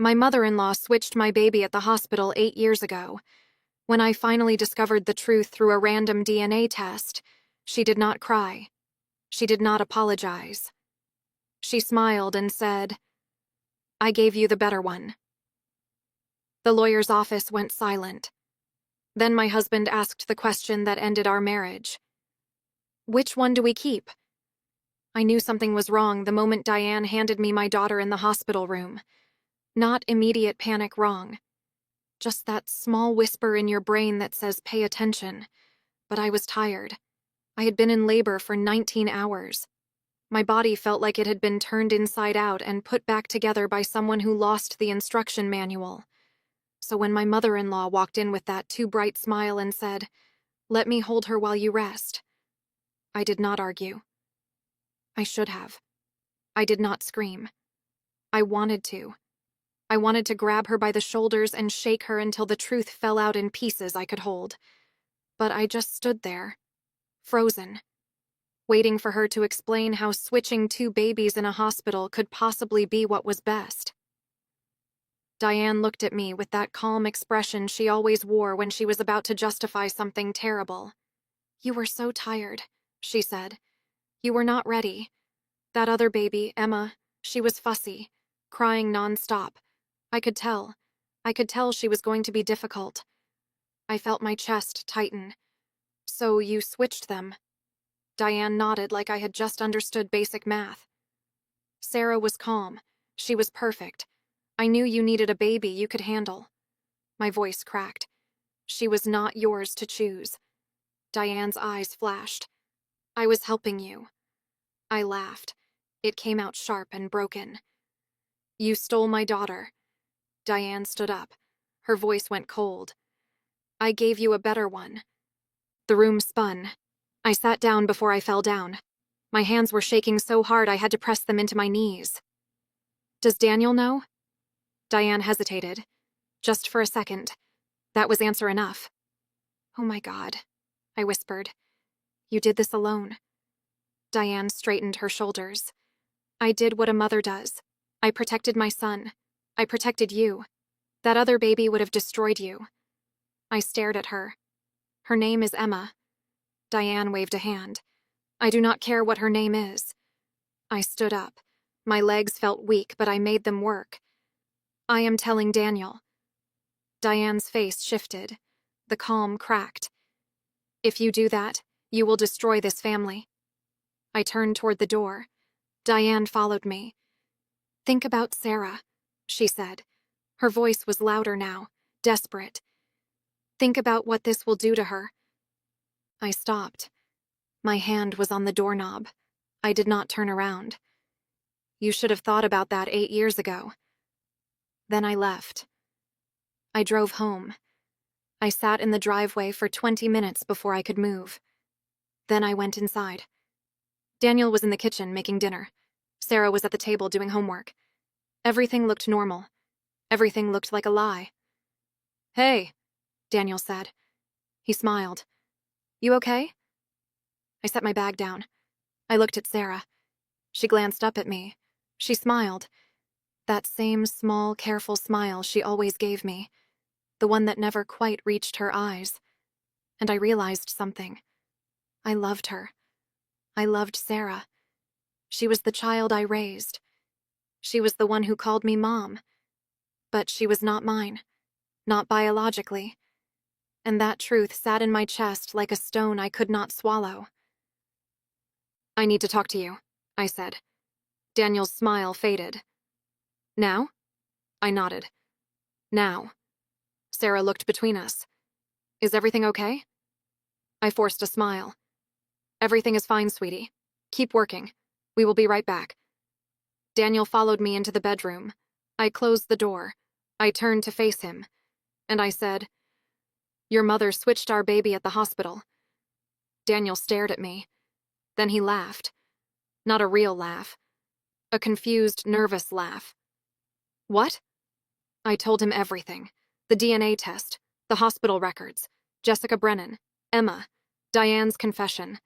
My mother-in-law switched my baby at the hospital 8 years ago. When I finally discovered the truth through a random DNA test, she did not cry. She did not apologize. She smiled and said, "I gave you the better one." The lawyer's office went silent. Then my husband asked the question that ended our marriage. "Which one do we keep?" I knew something was wrong the moment Diane handed me my daughter in the hospital room. Not immediate panic wrong. Just that small whisper in your brain that says pay attention. But I was tired. I had been in labor for 19 hours. My body felt like it had been turned inside out and put back together by someone who lost the instruction manual. So when my mother-in-law walked in with that too bright smile and said, "Let me hold her while you rest," I did not argue. I should have. I did not scream. I wanted to. I wanted to grab her by the shoulders and shake her until the truth fell out in pieces I could hold. But I just stood there, frozen, waiting for her to explain how switching 2 babies in a hospital could possibly be what was best. Diane looked at me with that calm expression she always wore when she was about to justify something terrible. "You were so tired," she said. "You were not ready. That other baby, Emma, she was fussy, crying nonstop. I could tell. I could tell she was going to be difficult." I felt my chest tighten. "So you switched them?" Diane nodded like I had just understood basic math. Sarah was calm. She was perfect. "I knew you needed a baby you could handle." My voice cracked. "She was not yours to choose." Diane's eyes flashed. "I was helping you." I laughed. It came out sharp and broken. "You stole my daughter." Diane stood up. Her voice went cold. "I gave you a better one." The room spun. I sat down before I fell down. My hands were shaking so hard I had to press them into my knees. "Does Daniel know?" Diane hesitated. Just for a second. That was answer enough. "Oh my God," I whispered. "You did this alone." Diane straightened her shoulders. "I did what a mother does. I protected my son. I protected you. That other baby would have destroyed you." I stared at her. "Her name is Emma." Diane waved a hand. "I do not care what her name is." I stood up. My legs felt weak, but I made them work. "I am telling Daniel." Diane's face shifted. The calm cracked. "If you do that, you will destroy this family." I turned toward the door. Diane followed me. "Think about Sarah," she said. Her voice was louder now, desperate. "Think about what this will do to her." I stopped. My hand was on the doorknob. I did not turn around. "You should have thought about that 8 years ago." Then I left. I drove home. I sat in the driveway for 20 minutes before I could move. Then I went inside. Daniel was in the kitchen making dinner. Sarah was at the table doing homework. Everything looked normal. Everything looked like a lie. "Hey," Daniel said. He smiled. "You okay?" I set my bag down. I looked at Sarah. She glanced up at me. She smiled. That same small, careful smile she always gave me. The one that never quite reached her eyes. And I realized something. I loved her. I loved Sarah. She was the child I raised. She was the one who called me Mom. But she was not mine. Not biologically. And that truth sat in my chest like a stone I could not swallow. "I need to talk to you," I said. Daniel's smile faded. "Now?" I nodded. "Now." Sarah looked between us. "Is everything okay?" I forced a smile. "Everything is fine, sweetie. Keep working. We will be right back." Daniel followed me into the bedroom. I closed the door. I turned to face him. And I said, "Your mother switched our baby at the hospital." Daniel stared at me. Then he laughed. Not a real laugh. A confused, nervous laugh. "What?" I told him everything. The DNA test, the hospital records, Jessica Brennan, Emma, Diane's confession.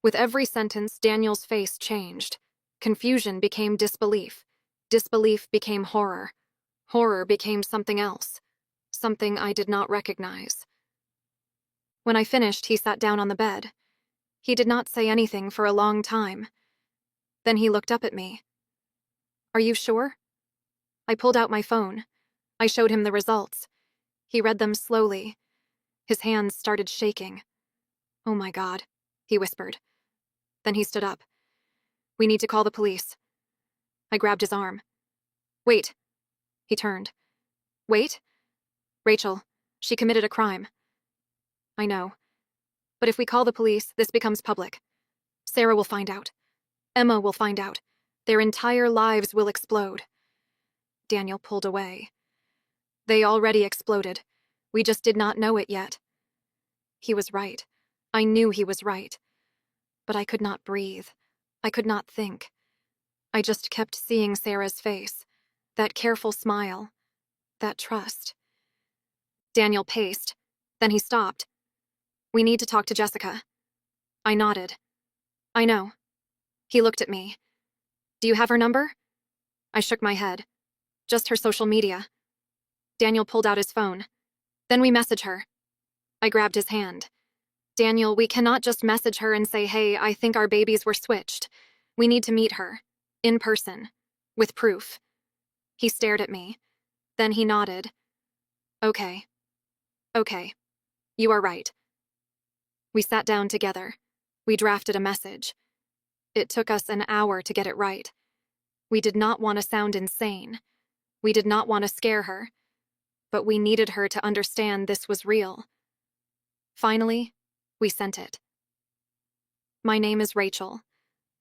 With every sentence, Daniel's face changed. Confusion became disbelief. Disbelief became horror. Horror became something else, something I did not recognize. When I finished, he sat down on the bed. He did not say anything for a long time. Then he looked up at me. "Are you sure?" I pulled out my phone. I showed him the results. He read them slowly. His hands started shaking. "Oh my God," he whispered. Then he stood up. "We need to call the police." I grabbed his arm. "Wait." He turned. "Wait? Rachel, she committed a crime." "I know. But if we call the police, this becomes public. Sarah will find out. Emma will find out. Their entire lives will explode." Daniel pulled away. "They already exploded. We just did not know it yet." He was right. I knew he was right. But I could not breathe. I could not think. I just kept seeing Sarah's face. That careful smile. That trust. Daniel paced. Then he stopped. "We need to talk to Jessica." I nodded. "I know." He looked at me. "Do you have her number?" I shook my head. "Just her social media." Daniel pulled out his phone. "Then we message her." I grabbed his hand. "Daniel, we cannot just message her and say, 'Hey, I think our babies were switched.' We need to meet her. In person. With proof." He stared at me. Then he nodded. "Okay. Okay. You are right." We sat down together. We drafted a message. It took us an hour to get it right. We did not want to sound insane. We did not want to scare her. But we needed her to understand this was real. Finally, we sent it. "My name is Rachel.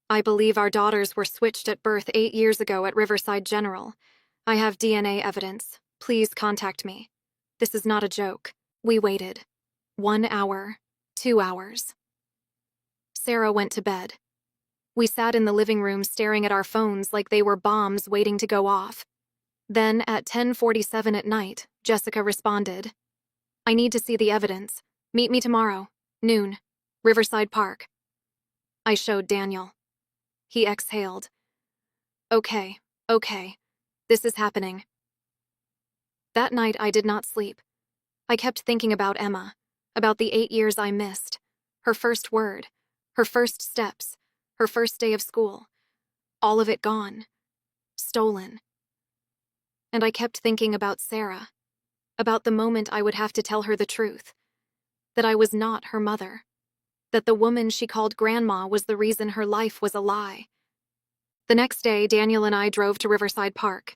I believe our daughters were switched at birth 8 years ago at Riverside General. I have DNA evidence. Please contact me. This is not a joke." We waited. 1 hour, 2 hours. Sarah went to bed. We sat in the living room staring at our phones like they were bombs waiting to go off. Then, at 10:47 at night, Jessica responded. "I need to see the evidence. Meet me tomorrow, noon, Riverside Park." I showed Daniel. He exhaled. Okay. This is happening." That night I did not sleep. I kept thinking about Emma, about the 8 years I missed, her first word, her first steps, her first day of school. All of it gone. Stolen. And I kept thinking about Sarah, about the moment I would have to tell her the truth, that I was not her mother, that the woman she called Grandma was the reason her life was a lie. The next day, Daniel and I drove to Riverside Park.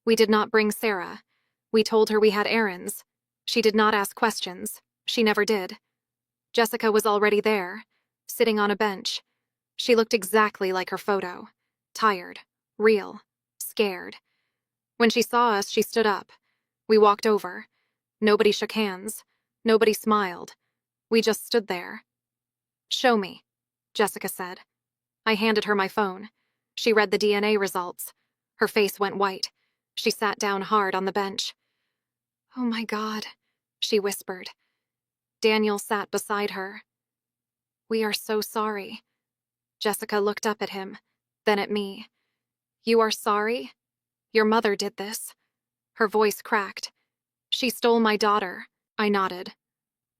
We did not bring Sarah. We told her we had errands. She did not ask questions. She never did. Jessica was already there, sitting on a bench. She looked exactly like her photo. Tired, real, scared. When she saw us, she stood up. We walked over. Nobody shook hands. Nobody smiled. We just stood there. "Show me," Jessica said. I handed her my phone. She read the DNA results. Her face went white. She sat down hard on the bench. "Oh my God," she whispered. Daniel sat beside her. "We are so sorry." Jessica looked up at him, then at me. "You are sorry? Your mother did this." Her voice cracked. "She stole my daughter." I nodded.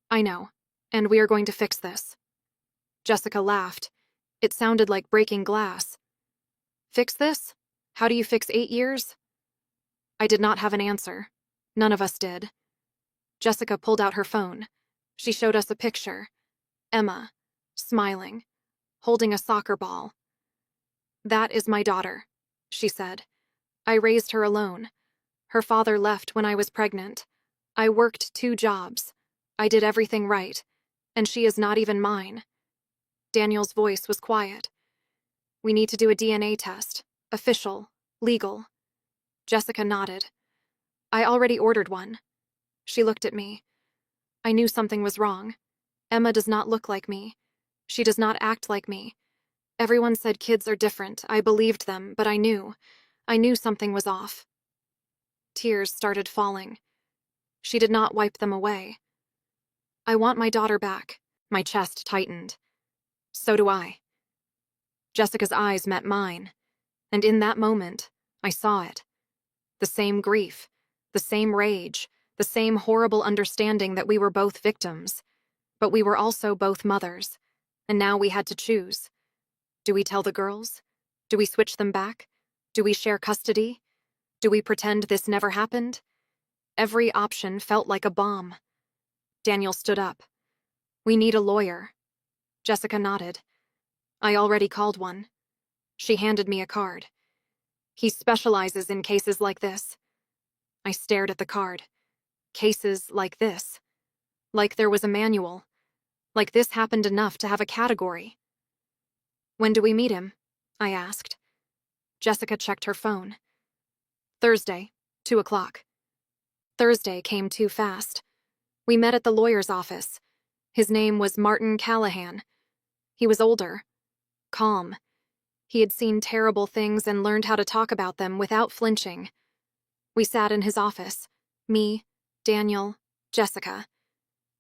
"I know, and we are going to fix this." Jessica laughed. It sounded like breaking glass. "Fix this? How do you fix 8 years?" I did not have an answer. None of us did. Jessica pulled out her phone. She showed us a picture. Emma, smiling, holding a soccer ball. "That is my daughter," she said. "I raised her alone. Her father left when I was pregnant. I worked 2 jobs. I did everything right, and she is not even mine." Daniel's voice was quiet. "We need to do a DNA test. Official. Legal." Jessica nodded. "I already ordered one." She looked at me. I knew something was wrong. Emma does not look like me. She does not act like me. Everyone said kids are different. I believed them, but I knew something was off. Tears started falling. She did not wipe them away. "I want my daughter back." My chest tightened. "So do I." Jessica's eyes met mine, and in that moment, I saw it. The same grief, The same rage, the same horrible understanding that we were both victims. But we were also both mothers, and now we had to choose. Do we tell the girls? Do we switch them back? Do we share custody? Do we pretend this never happened? Every option felt like a bomb. Daniel stood up. We need a lawyer. Jessica nodded. I already called one. She handed me a card. He specializes in cases like this. I stared at the card. Cases like this. Like there was a manual. Like this happened enough to have a category. When do we meet him? I asked. Jessica checked her phone. Thursday, 2 o'clock. Thursday came too fast. We met at the lawyer's office. His name was Martin Callahan. He was older. Calm. He had seen terrible things and learned how to talk about them without flinching. We sat in his office. Me, Daniel, Jessica.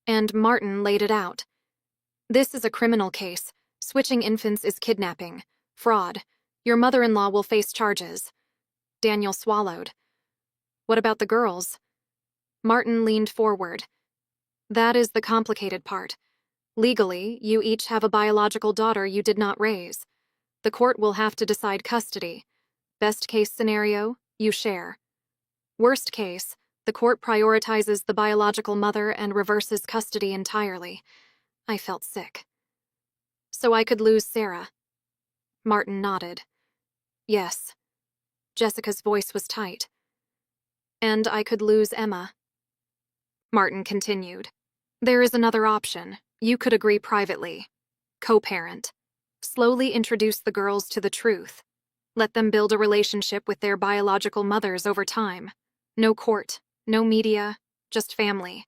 And Martin laid it out. This is a criminal case. Switching infants is kidnapping. Fraud. Your mother-in-law will face charges. Daniel swallowed. What about the girls? Martin leaned forward. That is the complicated part. Legally, you each have a biological daughter you did not raise. The court will have to decide custody. Best case scenario, you share. Worst case, the court prioritizes the biological mother and reverses custody entirely. I felt sick. So I could lose Sarah. Martin nodded. Yes. Jessica's voice was tight. And I could lose Emma. Martin continued. There is another option. You could agree privately. Co-parent. Slowly introduce the girls to the truth. Let them build a relationship with their biological mothers over time. No court, no media, just family.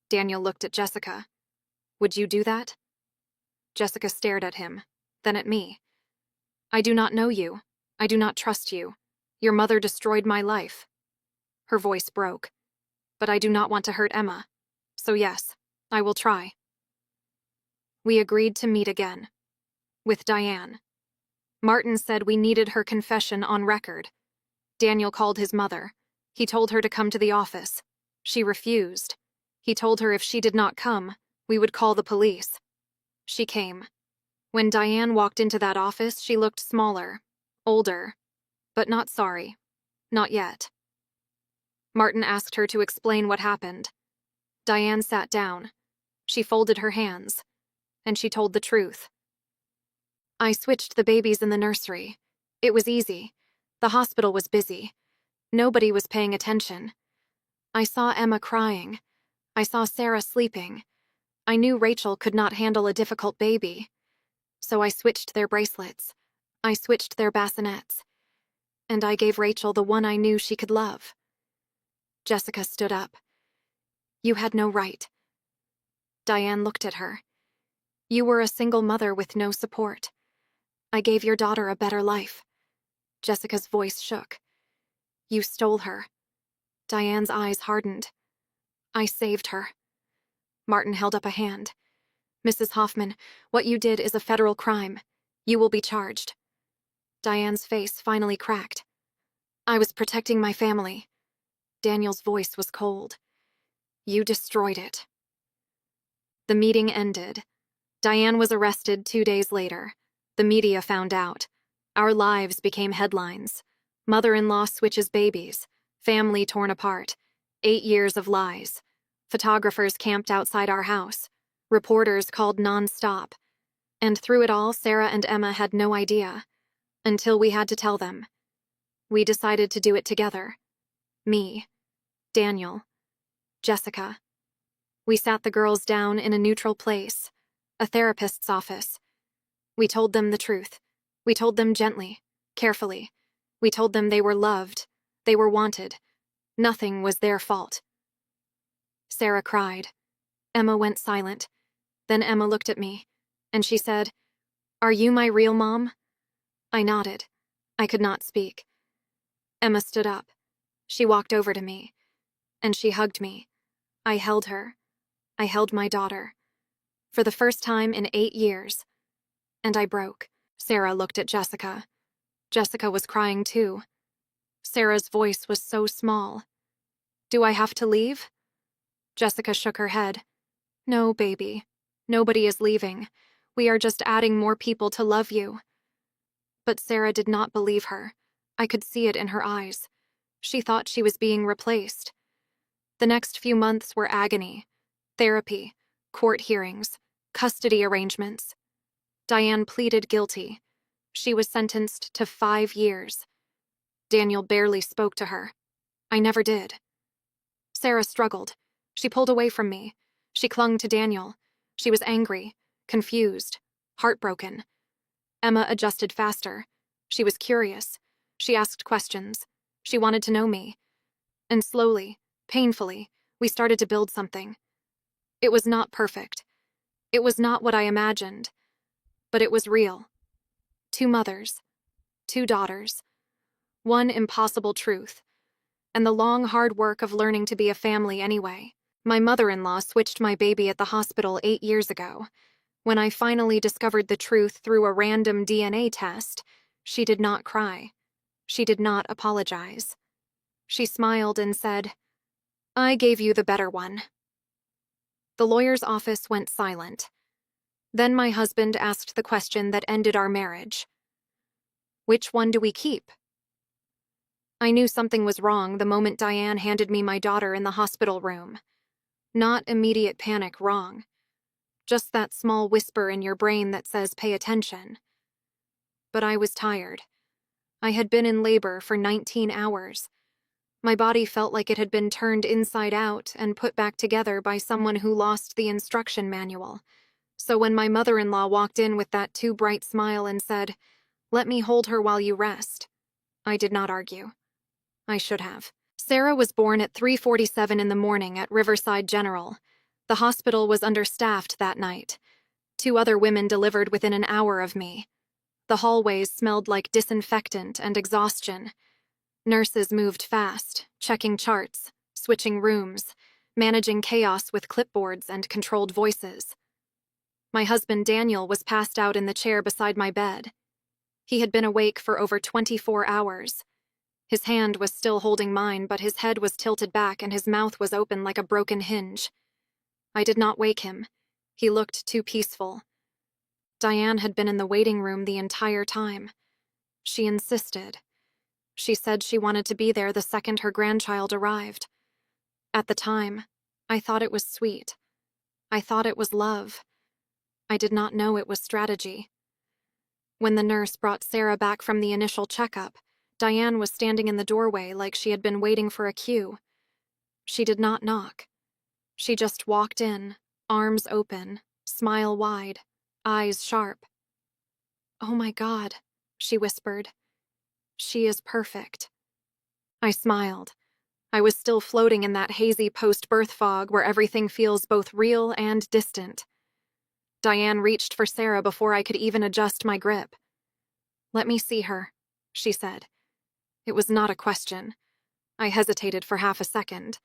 Daniel looked at Jessica. Would you do that? Jessica stared at him, then at me. I do not know you. I do not trust you. Your mother destroyed my life. Her voice broke. But I do not want to hurt Emma. So yes, I will try. We agreed to meet again. With Diane. Martin said we needed her confession on record. Daniel called his mother. He told her to come to the office. She refused. He told her if she did not come, we would call the police. She came. When Diane walked into that office, she looked smaller, older, but not sorry. Not yet. Martin asked her to explain what happened. Diane sat down. She folded her hands, and she told the truth. I switched the babies in the nursery. It was easy. The hospital was busy. Nobody was paying attention. I saw Emma crying. I saw Sarah sleeping. I knew Rachel could not handle a difficult baby. So I switched their bracelets. I switched their bassinets. And I gave Rachel the one I knew she could love. Jessica stood up. You had no right. Diane looked at her. You were a single mother with no support. I gave your daughter a better life. Jessica's voice shook. You stole her. Diane's eyes hardened. I saved her. Martin held up a hand. Mrs. Hoffman, what you did is a federal crime. You will be charged. Diane's face finally cracked. I was protecting my family. Daniel's voice was cold. You destroyed it. The meeting ended. Diane was arrested 2 days later. The media found out. Our lives became headlines. Mother-in-law switches babies. Family torn apart. 8 years of lies. Photographers camped outside our house. Reporters called non-stop. And through it all, Sarah and Emma had no idea. Until we had to tell them. We decided to do it together. Me, Daniel, Jessica. We sat the girls down in a neutral place, a therapist's office. We told them the truth. We told them gently, carefully. We told them they were loved, they were wanted. Nothing was their fault. Sarah cried. Emma went silent. Then Emma looked at me, and she said, Are you my real mom? I nodded. I could not speak. Emma stood up. She walked over to me, and she hugged me. I held her. I held my daughter. For the first time in 8 years. And I broke. Sarah looked at Jessica. Jessica was crying too. Sarah's voice was so small. Do I have to leave? Jessica shook her head. No, baby. Nobody is leaving. We are just adding more people to love you. But Sarah did not believe her. I could see it in her eyes. She thought she was being replaced. The next few months were agony. Therapy, court hearings, custody arrangements. Diane pleaded guilty. She was sentenced to 5 years. Daniel barely spoke to her. I never did. Sarah struggled. She pulled away from me. She clung to Daniel. She was angry, confused, heartbroken. Emma adjusted faster. She was curious. She asked questions. She wanted to know me. And slowly, painfully, we started to build something. It was not perfect. It was not what I imagined. But it was real. 2 mothers. 2 daughters. One impossible truth. And the long, hard work of learning to be a family anyway. My mother-in-law switched my baby at the hospital 8 years ago. When I finally discovered the truth through a random DNA test, she did not cry. She did not apologize. She smiled and said, I gave you the better one. The lawyer's office went silent. Then my husband asked the question that ended our marriage. Which one do we keep? I knew something was wrong the moment Diane handed me my daughter in the hospital room. Not immediate panic, wrong. Just that small whisper in your brain that says, pay attention. But I was tired. I had been in labor for 19 hours. My body felt like it had been turned inside out and put back together by someone who lost the instruction manual. So when my mother-in-law walked in with that too bright smile and said, let me hold her while you rest, I did not argue. I should have. Sarah was born at 3:47 in the morning at Riverside General. The hospital was understaffed that night. 2 other women delivered within an hour of me. The hallways smelled like disinfectant and exhaustion. Nurses moved fast, checking charts, switching rooms, managing chaos with clipboards and controlled voices. My husband Daniel was passed out in the chair beside my bed. He had been awake for over 24 hours. His hand was still holding mine, but his head was tilted back and his mouth was open like a broken hinge. I did not wake him. He looked too peaceful. Diane had been in the waiting room the entire time. She insisted. She said she wanted to be there the second her grandchild arrived. At the time, I thought it was sweet. I thought it was love. I did not know it was strategy. When the nurse brought Sarah back from the initial checkup, Diane was standing in the doorway like she had been waiting for a cue. She did not knock. She just walked in, arms open, smile wide, eyes sharp. Oh my God, she whispered. She is perfect. I smiled. I was still floating in that hazy post-birth fog where everything feels both real and distant. Diane reached for Sarah before I could even adjust my grip. Let me see her, she said. It was not a question. I hesitated for half a second.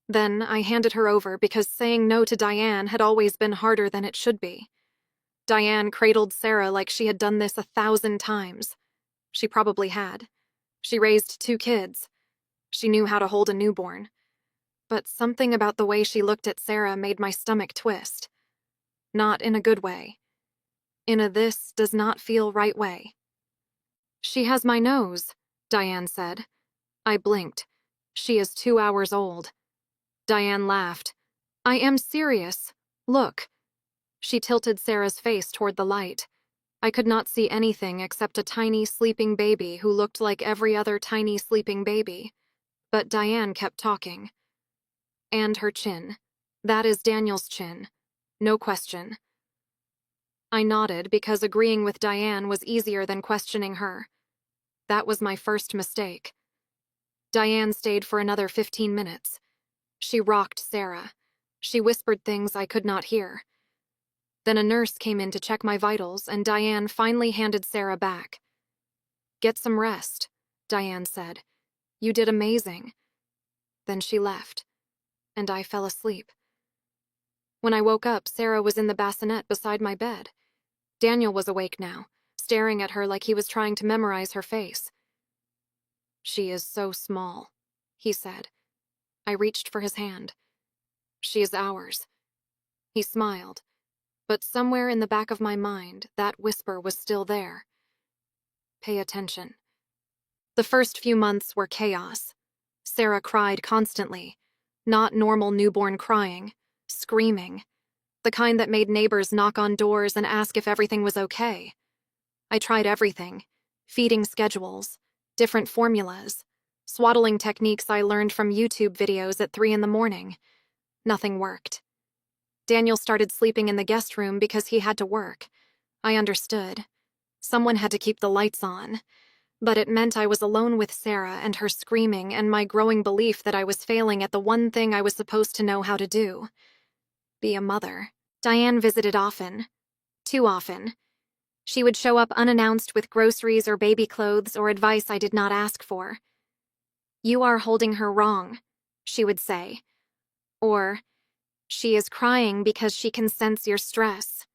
Then I handed her over because saying no to Diane had always been harder than it should be. Diane cradled Sarah like she had done this 1,000 times. She probably had. She raised 2 kids. She knew how to hold a newborn. But something about the way she looked at Sarah made my stomach twist. Not in a good way. In a this does not feel right way. She has my nose, Diane said. I blinked. She is 2 hours old. Diane laughed. I am serious. Look. She tilted Sarah's face toward the light. I could not see anything except a tiny sleeping baby who looked like every other tiny sleeping baby. But Diane kept talking. And her chin. That is Daniel's chin. No question. I nodded because agreeing with Diane was easier than questioning her. That was my first mistake. Diane stayed for another 15 minutes. She rocked Sarah. She whispered things I could not hear. Then a nurse came in to check my vitals, and Diane finally handed Sarah back. Get some rest, Diane said. You did amazing. Then she left, and I fell asleep. When I woke up, Sarah was in the bassinet beside my bed. Daniel was awake now, staring at her like he was trying to memorize her face. She is so small, he said. I reached for his hand. She is ours. He smiled, but somewhere in the back of my mind, that whisper was still there. Pay attention. The first few months were chaos. Sarah cried constantly. Not normal newborn crying, screaming. The kind that made neighbors knock on doors and ask if everything was okay. I tried everything. Feeding schedules, different formulas, swaddling techniques I learned from YouTube videos at 3 a.m. Nothing worked. Daniel started sleeping in the guest room because he had to work. I understood. Someone had to keep the lights on. But it meant I was alone with Sarah and her screaming and my growing belief that I was failing at the one thing I was supposed to know how to do. Be a mother. Diane visited often. Too often. She would show up unannounced with groceries or baby clothes or advice I did not ask for. You are holding her wrong, she would say. Or, she is crying because she can sense your stress.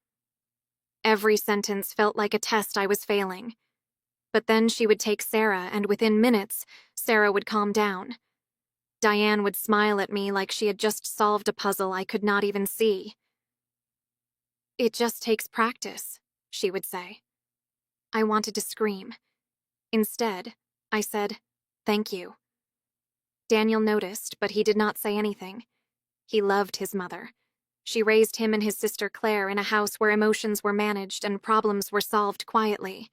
Every sentence felt like a test I was failing. But then she would take Sarah, and within minutes, Sarah would calm down. Diane would smile at me like she had just solved a puzzle I could not even see. It just takes practice, she would say. I wanted to scream. Instead, I said, thank you. Daniel noticed, but he did not say anything. He loved his mother. She raised him and his sister Claire in a house where emotions were managed and problems were solved quietly.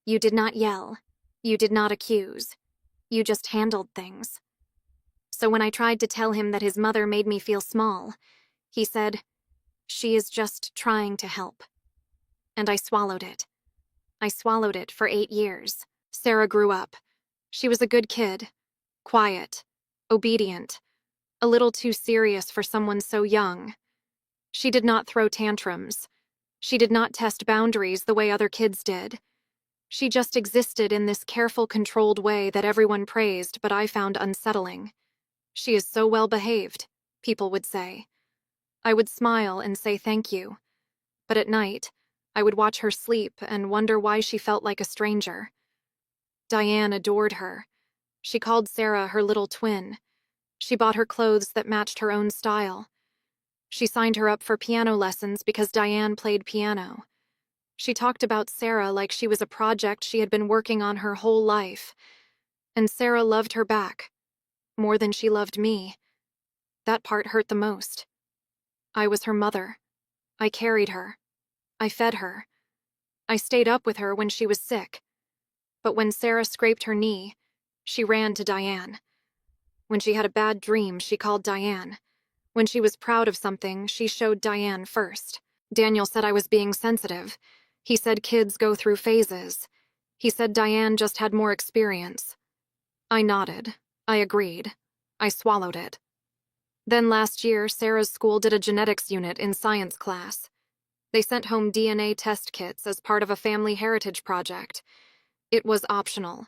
You did not yell. You did not accuse. You just handled things. So when I tried to tell him that his mother made me feel small, he said, she is just trying to help. And I swallowed it. I swallowed it for 8 years. Sarah grew up. She was a good kid. Quiet. Obedient. A little too serious for someone so young. She did not throw tantrums. She did not test boundaries the way other kids did. She just existed in this careful, controlled way that everyone praised, but I found unsettling. She is so well behaved, people would say. I would smile and say thank you. But at night, I would watch her sleep and wonder why she felt like a stranger. Diane adored her. She called Sarah her little twin. She bought her clothes that matched her own style. She signed her up for piano lessons because Diane played piano. She talked about Sarah like she was a project she had been working on her whole life. And Sarah loved her back, more than she loved me. That part hurt the most. I was her mother. I carried her. I fed her. I stayed up with her when she was sick. But when Sarah scraped her knee, she ran to Diane. When she had a bad dream, she called Diane. When she was proud of something, she showed Diane first. Daniel said I was being sensitive. He said kids go through phases. He said Diane just had more experience. I nodded. I agreed. I swallowed it. Then last year, Sarah's school did a genetics unit in science class. They sent home DNA test kits as part of a family heritage project. It was optional.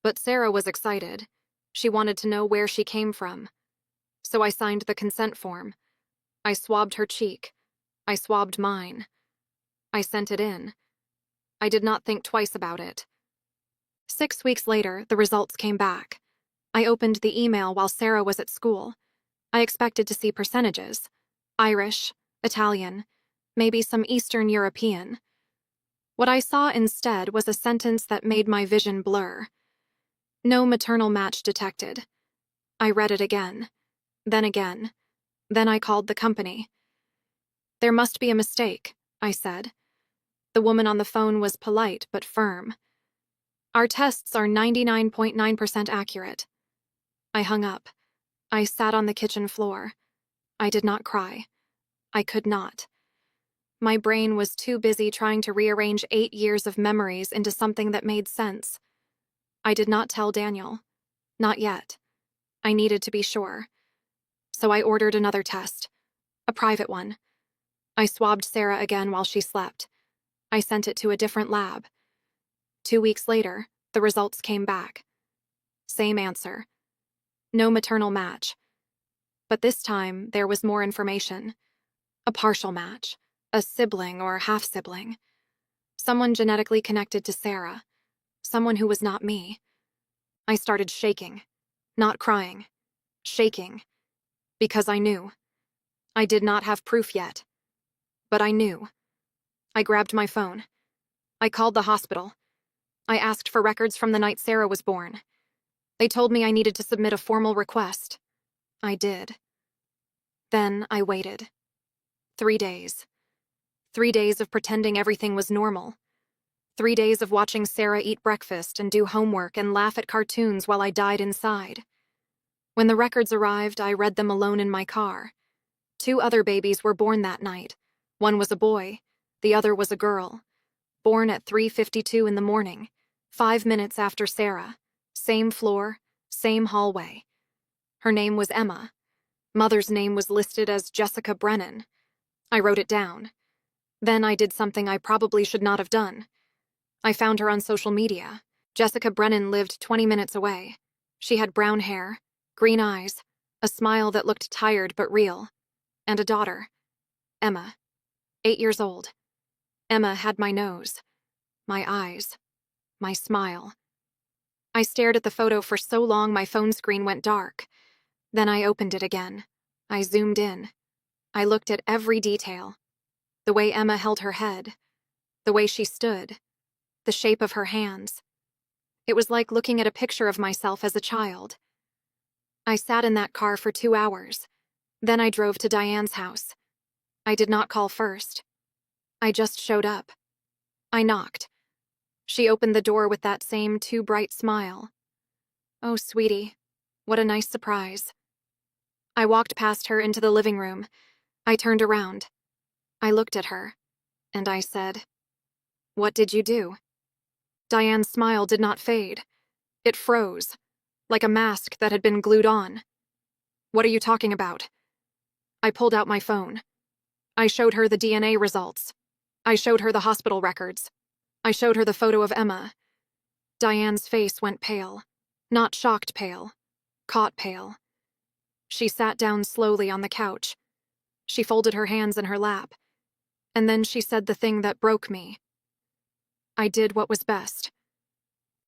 But Sarah was excited. She wanted to know where she came from. So I signed the consent form. I swabbed her cheek. I swabbed mine. I sent it in. I did not think twice about it. 6 weeks later, the results came back. I opened the email while Sarah was at school. I expected to see percentages. Irish, Italian, maybe some Eastern European. What I saw instead was a sentence that made my vision blur. No maternal match detected. I read it again. Then again. Then I called the company. There must be a mistake, I said. The woman on the phone was polite but firm. Our tests are 99.9% accurate. I hung up. I sat on the kitchen floor. I did not cry. I could not. My brain was too busy trying to rearrange 8 years of memories into something that made sense. I did not tell Daniel. Not yet. I needed to be sure. So I ordered another test. A private one. I swabbed Sarah again while she slept. I sent it to a different lab. 2 weeks later, the results came back. Same answer. No maternal match. But this time, there was more information. A partial match. A sibling or half-sibling. Someone genetically connected to Sarah. Someone who was not me. I started shaking. Not crying. shaking, because I knew. I did not have proof yet, but I knew. I grabbed my phone. I called the hospital. I asked for records from the night Sarah was born. They told me I needed to submit a formal request. I did. Then I waited. 3 days. 3 days of pretending everything was normal. 3 days of watching Sarah eat breakfast and do homework and laugh at cartoons while I died inside. When the records arrived, I read them alone in my car. 2 other babies were born that night. One was a boy, the other was a girl. Born at 3:52 in the morning, 5 minutes after Sarah. Same floor, same hallway. Her name was Emma. Mother's name was listed as Jessica Brennan. I wrote it down. Then I did something I probably should not have done. I found her on social media. Jessica Brennan lived 20 minutes away. She had brown hair, green eyes, a smile that looked tired but real, and a daughter, Emma, 8 years old. Emma had my nose, my eyes, my smile. I stared at the photo for so long my phone screen went dark. Then I opened it again. I zoomed in. I looked at every detail. The way Emma held her head, the way she stood, the shape of her hands. It was like looking at a picture of myself as a child. I sat in that car for 2 hours. Then I drove to Diane's house. I did not call first. I just showed up. I knocked. She opened the door with that same too bright smile. Oh, sweetie, what a nice surprise. I walked past her into the living room. I turned around. I looked at her, and I said, "What did you do?" Diane's smile did not fade. It froze, like a mask that had been glued on. "What are you talking about?" I pulled out my phone. I showed her the DNA results. I showed her the hospital records. I showed her the photo of Emma. Diane's face went pale. Not shocked pale. Caught pale. She sat down slowly on the couch. She folded her hands in her lap. And then she said the thing that broke me. "I did what was best."